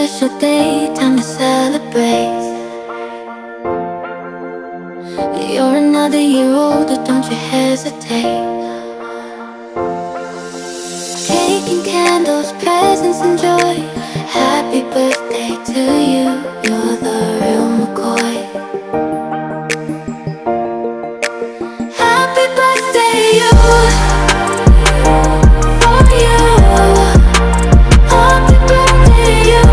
special day, time to celebrate. You're another year older, don't you hesitate. Cake and candles, presents and joy. Happy birthday to you, you're the real McCoy. Happy birthday, you, for you. Happy birthday, you.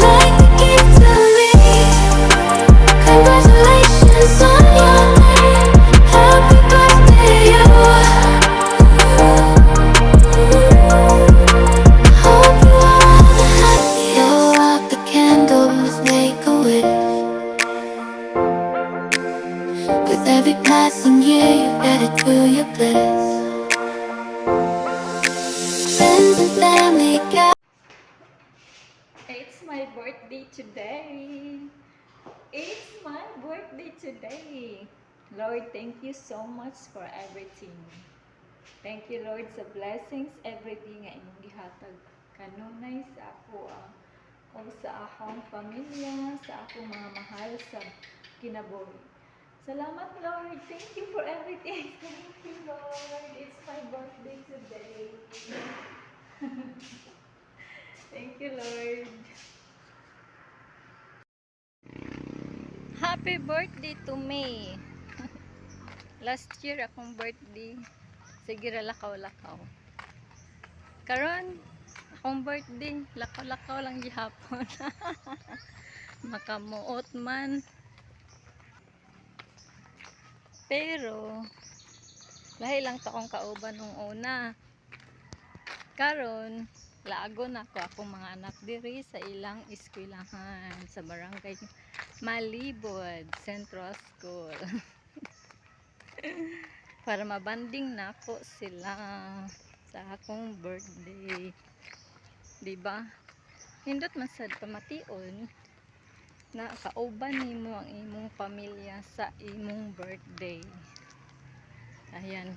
Like a gift to me. Congratulations on your name. Happy birthday, you. Hope you are the happiest. Blow out the candles, make a wish. With every passing year, you added to your bliss. Friends and family gather. It's my birthday today. It's my birthday today. Lord, thank you so much for everything. Thank you, Lord, sa blessings everyday nga imong gihatag kanunay sa ako o sa akong pamilya, sa akong mga mahal sa kinabuhi. Salamat, Lord. Thank you for everything. Thank you, Lord. It's my birthday today. Thank you, Lord. Happy birthday to me. Last year akong birthday. Sige ra lakaw-lakaw. Karon akong birthday, lakaw-lakaw lang gihapon. Makamuot man. Pero lahi lang ta akong kauban nung una. Karon laago na ako akong mga anak diri sa ilang eskwelahan sa barangay Malibod Central School. Para mabanding na ako sila sa akong birthday. Diba? Hindot man sad pamation na kauban nimo ang imong pamilya sa imong birthday. Ayan.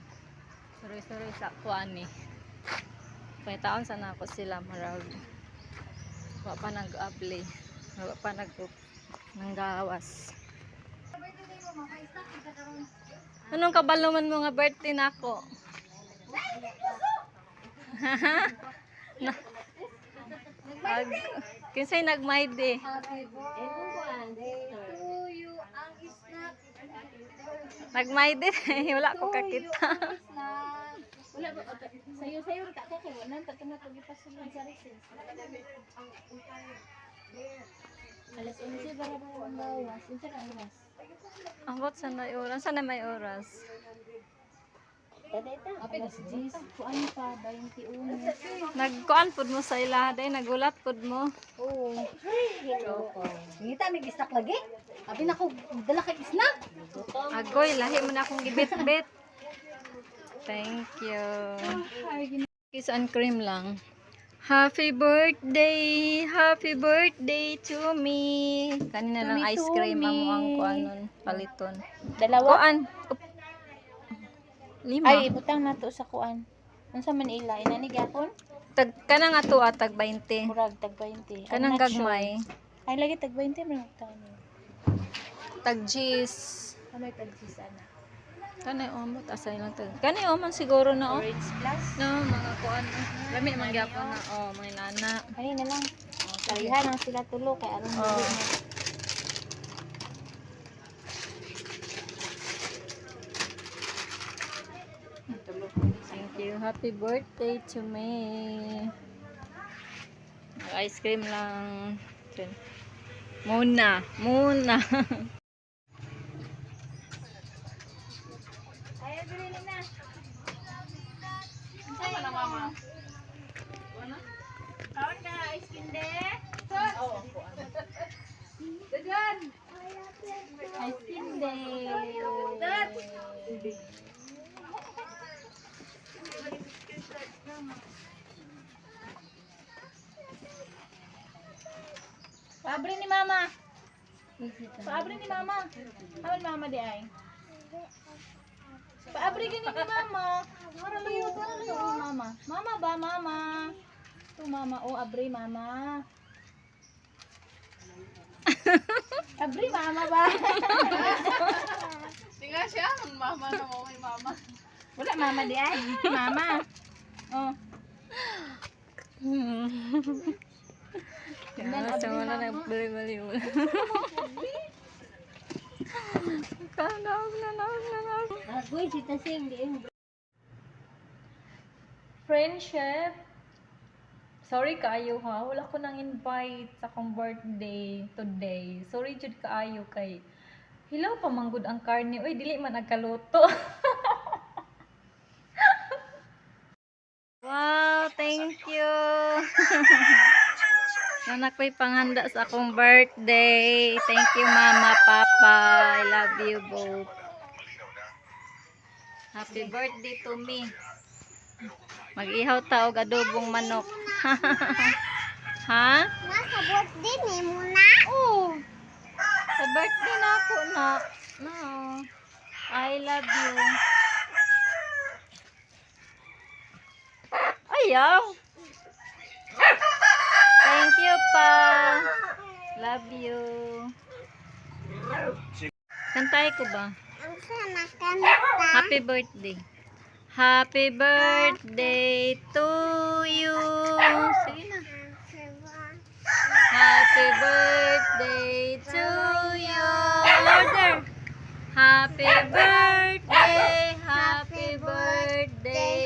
Sorry sa kuan ni. Pangitaon sana ako sila marag. Wa pa nag-apply. Wa pa nanggawas. Anong kabaluman mo nga birthday nako? Na kinsay nagmayde? Happy birthday to you. Ang snack. Nagmayde wala ko kakita. Wala ba sayo ta kay wala ta kana to gipasulod sa recess. Alas 11 para ba ang lawas? Unsa ka oras? Ambot sa may oras, sana may oras. Alas 10. Kuan pa 21. Nagkuan pud mo sa ila, day nagulat pud mo. Oo. Ngita may snack lagi? Abi na ko dala kay snack. Agoy, lahi mo na akong gibit-bit. Thank you. Kiss and cream lang. Happy birthday to me. Kanina lang ice cream amo ang kuanon paliton. Dalawa? Kuan. Lima. Ay, ibutang nato sa kuan. Unsa man ila? Inani gyapon? Tag kanang ato tag 20. Murag tag 20. Kanang I'm not gagmay. sure. Ay lagi tag 20 man tani. Tag cheese. Ano tag ana? Kanay omot asay lang tag. Kanay man siguro na Orange plus. No, mga kuan. Lami man gyapon na mga nana. Ay na lang. Kalihan ang sila tulo kay aron Oh. Thank you. Happy birthday to me. Ice cream lang. Muna. Ay, bilhin na. Sama na mama. Kawan ka ice cream de. Oo, Dagan. Ice cream de. Pabre ni mama. Pabre ni mama. Awan mama di ay. Paabri gini ni mama. Para layo, mama. Mama ba, mama? Ito mama, oh, abri mama. Abri mama ba? Tinga siya, ang mama na mo, may mama. Wala mama di ay. Mama. Oh. Tingnan, abri mama. Bali-bali mo. Agoy, si Tasing, di mo. Friendship. Sorry kaayo ha. Wala ko nang invite sa akong birthday today. Sorry jud kaayo kay hilaw pa manggod ang karne. Uy, dili man nagkaluto. Wow, thank you. Nanak ko'y panghanda sa akong birthday. Thank you, Mama, Papa. I love you both. Happy birthday to me. Mag-ihaw ta og adobong manok. Ha? Nasa birthday ni mo na? Oh. Sa birthday na ako na. No. I love you. Ayaw. Thank you pa. Love you. Kantay ko ba? Ang sana kanta. Happy birthday. Happy birthday to you. Sige na. Happy birthday to you. Order. Happy birthday. Happy birthday.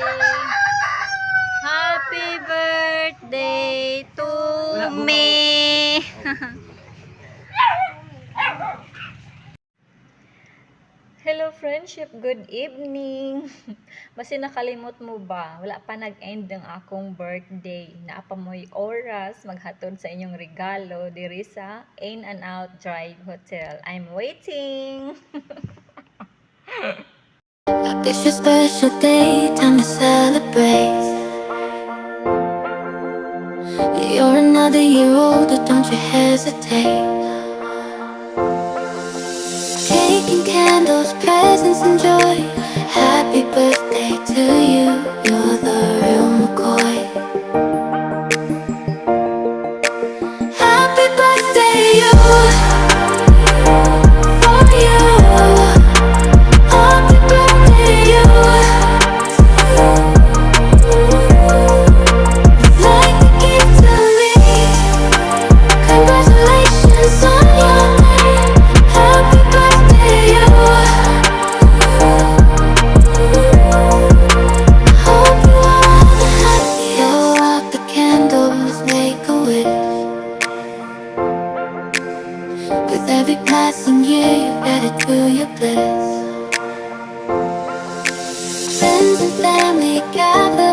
Happy birthday to me. Hello friendship, good evening. Basi nakalimot mo ba? Wala pa nag-end ang akong birthday. Naapa mo'y oras maghatod sa inyong regalo diri sa In and Out Drive Hotel. I'm waiting. Like it's your special day, time to celebrate. You're another year older, don't you hesitate. Cake and candles, presents and joy. Happy birthday to you, you're the real McCoy. Happy birthday, you, for you. Happy birthday, you. Like a gift to me. Congratulations on your name. Happy birthday, you. Hope you are the happiest. Blow out the candles, make a wish. With every passing year, you added to your bliss. Friends and family gather